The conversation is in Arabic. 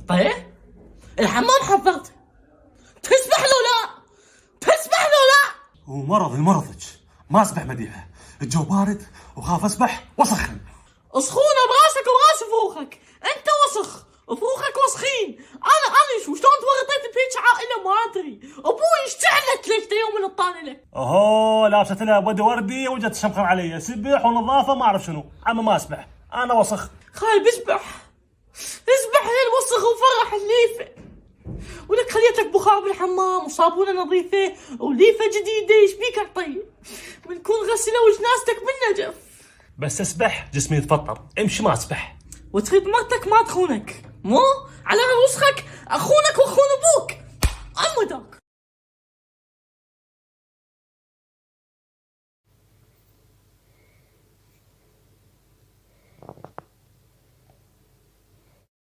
طيب الحمام حضرته، تسبح لو لا؟ تسبح لو لا؟ ومرضك ما اسبح مديحه، الجو بارد وخاف اسبح وسخن. سخونه براسك وراس فروخك، انت وسخ، فروخك وسخين. انا شو شلون تورطيت بهيج عائله ما ادري، ابوي اشتعلت ليش يوم من الطانله. اوهو لابسه لها بدي وردي وجت تشمخر علي، سبح ونظافه ما اعرف شنو، اما ما اسبح انا وسخ. خايب اسبح للوسخ وفرح الليفه، ولك خليتك بخار بالحمام وصابونه نظيفه وليفه جديده. ايش بيك عطي؟ بنكون غسله وجنازتك بالنجف. بس اسبح جسمي يتفطر، امشي ما اسبح. وتريد مرتك ما تخونك، مو على وسخك اخونك واخون ابوك. امدا